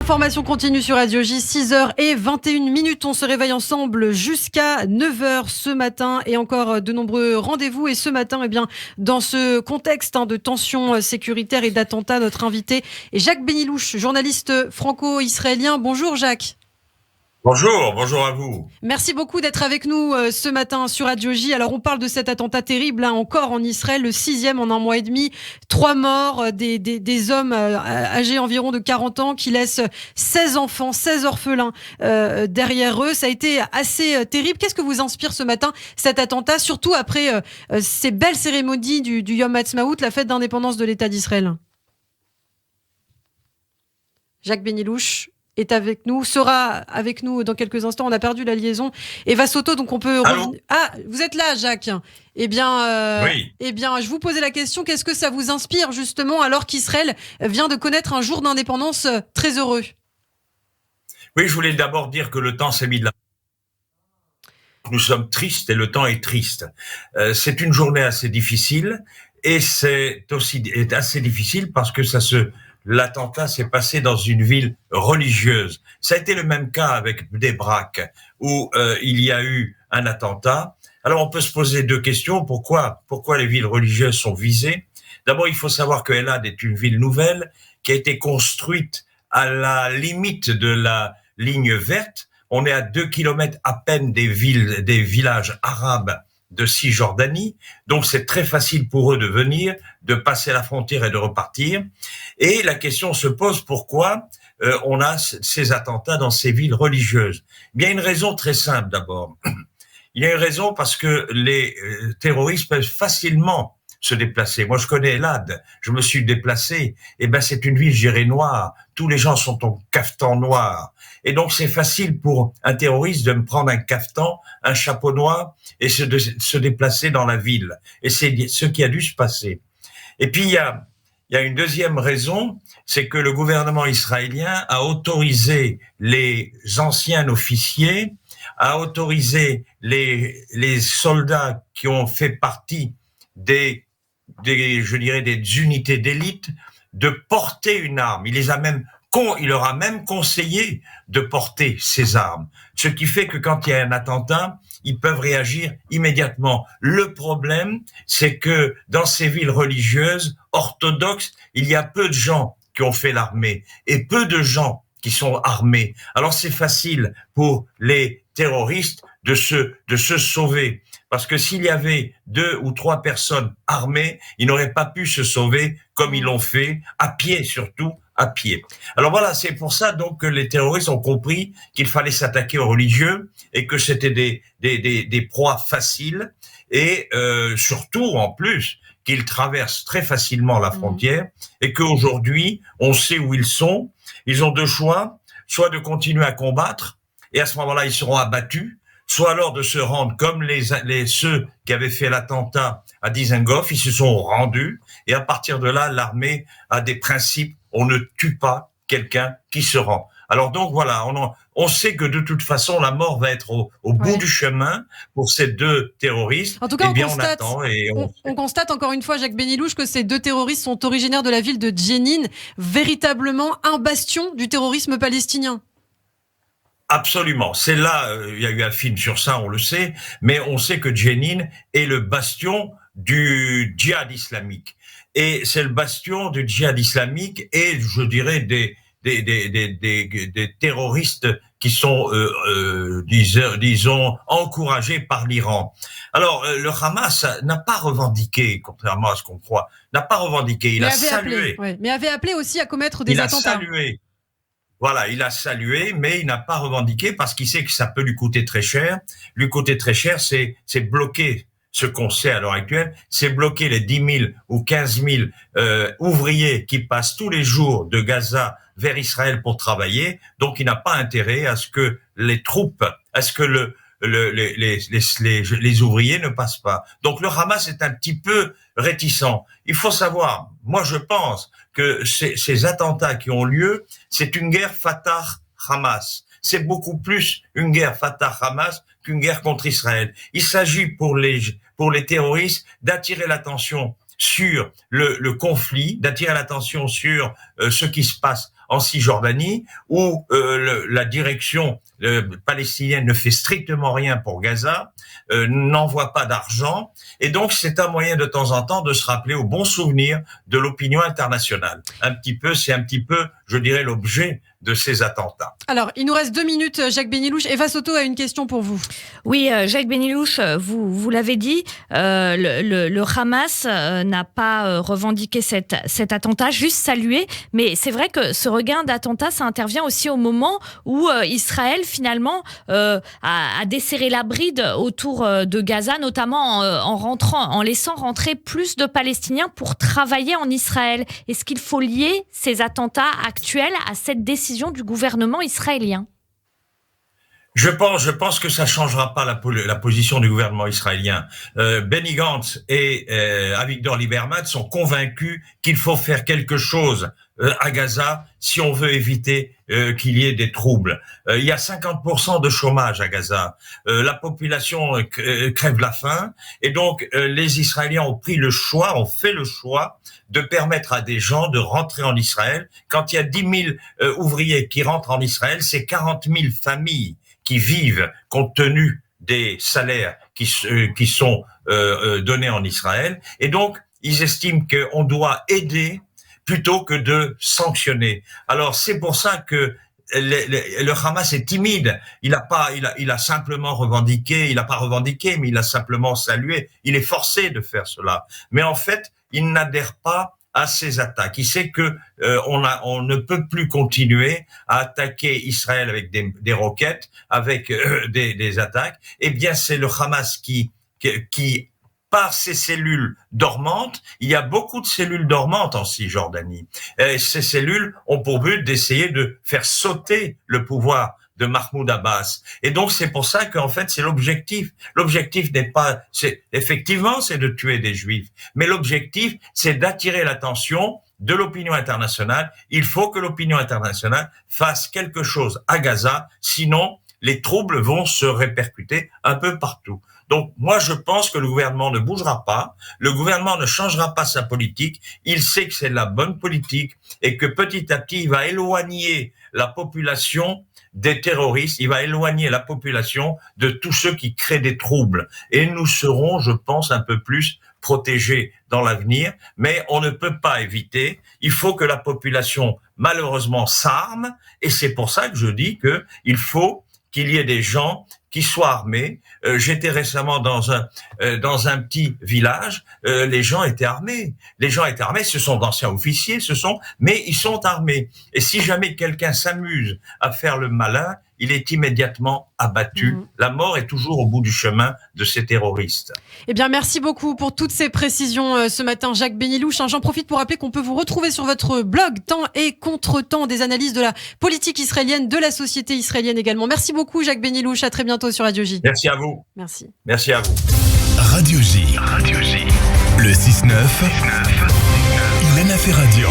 Information continue sur Radio J, 6h21. On se réveille ensemble jusqu'à 9h ce matin et encore de nombreux rendez-vous. Et ce matin, dans ce contexte de tensions sécuritaires et d'attentats, notre invité est Jacques Benilouche, journaliste franco-israélien. Bonjour Jacques. Bonjour à vous. Merci beaucoup d'être avec nous ce matin sur Radio J. Alors on parle de cet attentat terrible encore en Israël, le 6e en un mois et demi. 3 morts, des hommes âgés environ de 40 ans qui laissent 16 enfants, 16 orphelins derrière eux. Ça a été assez terrible. Qu'est-ce que vous inspire ce matin cet attentat, surtout après ces belles cérémonies du Yom Ha'atzmaut, la fête d'indépendance de l'État d'Israël? Jacques Benilouche est avec nous, sera avec nous dans quelques instants. On a perdu la liaison. Eva Soto, donc on peut revenir. Ah, vous êtes là, Jacques. Oui. Je vous posais la question, qu'est-ce que ça vous inspire justement alors qu'Israël vient de connaître un jour d'indépendance très heureux? Oui, je voulais d'abord dire que le temps s'est mis de la... Nous sommes tristes et le temps est triste. C'est une journée assez difficile et c'est aussi assez difficile parce que l'attentat s'est passé dans une ville religieuse. Ça a été le même cas avec Bnei-Brak, où il y a eu un attentat. Alors on peut se poser 2 questions. Pourquoi les villes religieuses sont visées? D'abord, il faut savoir que Elad est une ville nouvelle qui a été construite à la limite de la ligne verte. On est à 2 kilomètres à peine des villages arabes de Cisjordanie, donc c'est très facile pour eux de venir, de passer la frontière et de repartir. Et la question se pose, pourquoi on a ces attentats dans ces villes religieuses? Il y a une raison très simple d'abord. Il y a une raison parce que les terroristes peuvent facilement se déplacer. Moi, je connais Elad, je me suis déplacé. C'est une ville, je dirais, noire. Tous les gens sont en caftan noir. Et donc, c'est facile pour un terroriste de me prendre un caftan, un chapeau noir et se déplacer dans la ville. Et c'est ce qui a dû se passer. Et puis, il y a une deuxième raison, c'est que le gouvernement israélien a autorisé les anciens officiers, a autorisé les soldats qui ont fait partie des unités d'élite de porter une arme. Il leur a même conseillé de porter ces armes. Ce qui fait que quand il y a un attentat, ils peuvent réagir immédiatement. Le problème, c'est que dans ces villes religieuses orthodoxes, il y a peu de gens qui ont fait l'armée et peu de gens qui sont armés. Alors c'est facile pour les terroristes de se sauver. Parce que s'il y avait 2 ou 3 personnes armées, ils n'auraient pas pu se sauver comme ils l'ont fait, à pied surtout, à pied. Alors voilà, c'est pour ça donc que les terroristes ont compris qu'il fallait s'attaquer aux religieux et que c'était des proies faciles et surtout en plus qu'ils traversent très facilement la frontière et qu'aujourd'hui on sait où ils sont. Ils ont 2 choix, soit de continuer à combattre et à ce moment-là ils seront abattus, soit alors de se rendre comme ceux qui avaient fait l'attentat à Dizengoff, ils se sont rendus, et à partir de là, l'armée a des principes, on ne tue pas quelqu'un qui se rend. Alors donc voilà, on sait que de toute façon, la mort va être au bout du chemin pour ces 2 terroristes. En tout cas, on constate encore une fois, Jacques Benilouche, que ces 2 terroristes sont originaires de la ville de Jenin, véritablement un bastion du terrorisme palestinien. Absolument. C'est là, il y a eu un film sur ça, on le sait, mais on sait que Jenin est le bastion du djihad islamique. Et c'est le bastion du djihad islamique et, je dirais, des terroristes qui sont, disons, encouragés par l'Iran. Alors, le Hamas n'a pas revendiqué, contrairement à ce qu'on croit, n'a pas revendiqué, il a salué. Mais avait appelé aussi à commettre des attentats. Il a salué. Voilà, il a salué, mais il n'a pas revendiqué parce qu'il sait que ça peut lui coûter très cher. Lui coûter très cher, c'est bloquer ce qu'on sait à l'heure actuelle, c'est bloquer les 10 000 ou 15 000 ouvriers qui passent tous les jours de Gaza vers Israël pour travailler. Donc, il n'a pas intérêt à ce que les troupes, à ce que les ouvriers ne passent pas. Donc, le Hamas est un petit peu réticent. Il faut savoir, moi je pense que ces attentats qui ont lieu, c'est une guerre Fatah-Hamas. C'est beaucoup plus une guerre Fatah-Hamas qu'une guerre contre Israël. Il s'agit pour les terroristes d'attirer l'attention sur le conflit, d'attirer l'attention sur ce qui se passe en Cisjordanie, où la direction palestinienne ne fait strictement rien pour Gaza, n'envoie pas d'argent, et donc c'est un moyen de temps en temps de se rappeler au bon souvenir de l'opinion internationale. C'est un petit peu, je dirais, l'objet de ces attentats. Alors, il nous reste 2 minutes, Jacques Benilouche. Eva Soto a une question pour vous. Oui, Jacques Benilouche, vous l'avez dit, le Hamas n'a pas revendiqué cet attentat, juste salué. Mais c'est vrai que ce regain d'attentats, ça intervient aussi au moment où Israël, finalement, a desserré la bride autour de Gaza, notamment en laissant rentrer plus de Palestiniens pour travailler en Israël. Est-ce qu'il faut lier ces attentats actuels à cette décision du gouvernement israélien? Je pense que ça changera pas la position du gouvernement israélien. Benny Gantz et Avigdor Lieberman sont convaincus qu'il faut faire quelque chose à Gaza si on veut éviter qu'il y ait des troubles. Il y a 50% de chômage à Gaza. La population crève la faim, et donc les Israéliens ont fait le choix de permettre à des gens de rentrer en Israël. Quand il y a 10 000 ouvriers qui rentrent en Israël, c'est 40 000 familles qui vivent compte tenu des salaires qui sont donnés en Israël. Et donc, ils estiment qu'on doit aider plutôt que de sanctionner. Alors, c'est pour ça que le Hamas est timide. Il a simplement revendiqué, il n'a pas revendiqué, mais il a simplement salué. Il est forcé de faire cela. Mais en fait, il n'adhère pas à ces attaques. Il sait que on ne peut plus continuer à attaquer Israël avec des roquettes, avec des attaques. Eh bien, c'est le Hamas qui par ces cellules dormantes, il y a beaucoup de cellules dormantes en Cisjordanie. Ces cellules ont pour but d'essayer de faire sauter le pouvoir de Mahmoud Abbas. Et donc, c'est pour ça qu'en fait, c'est l'objectif. L'objectif n'est pas, effectivement, c'est de tuer des Juifs. Mais l'objectif, c'est d'attirer l'attention de l'opinion internationale. Il faut que l'opinion internationale fasse quelque chose à Gaza. Sinon, les troubles vont se répercuter un peu partout. Donc, moi, je pense que le gouvernement ne bougera pas. Le gouvernement ne changera pas sa politique. Il sait que c'est la bonne politique et que petit à petit, il va éloigner la population des terroristes, il va éloigner la population de tous ceux qui créent des troubles. Et nous serons, je pense, un peu plus protégés dans l'avenir, mais on ne peut pas éviter. Il faut que la population, malheureusement, s'arme, et c'est pour ça que je dis qu'il faut qu'il y ait des gens qui soient armés. J'étais récemment dans un petit village, les gens étaient armés. Ce sont d'anciens officiers, mais ils sont armés. Et si jamais quelqu'un s'amuse à faire le malin, il est immédiatement abattu. La mort est toujours au bout du chemin de ces terroristes. Eh bien, merci beaucoup pour toutes ces précisions ce matin, Jacques Benilouche. J'en profite pour rappeler qu'on peut vous retrouver sur votre blog Temps et Contre-temps, des analyses de la politique israélienne, de la société israélienne également. Merci beaucoup, Jacques Benilouche. À très bientôt sur Radio J. Merci à vous. Merci. Merci à vous. Radio J. Le 6-9. Il en a fait radio.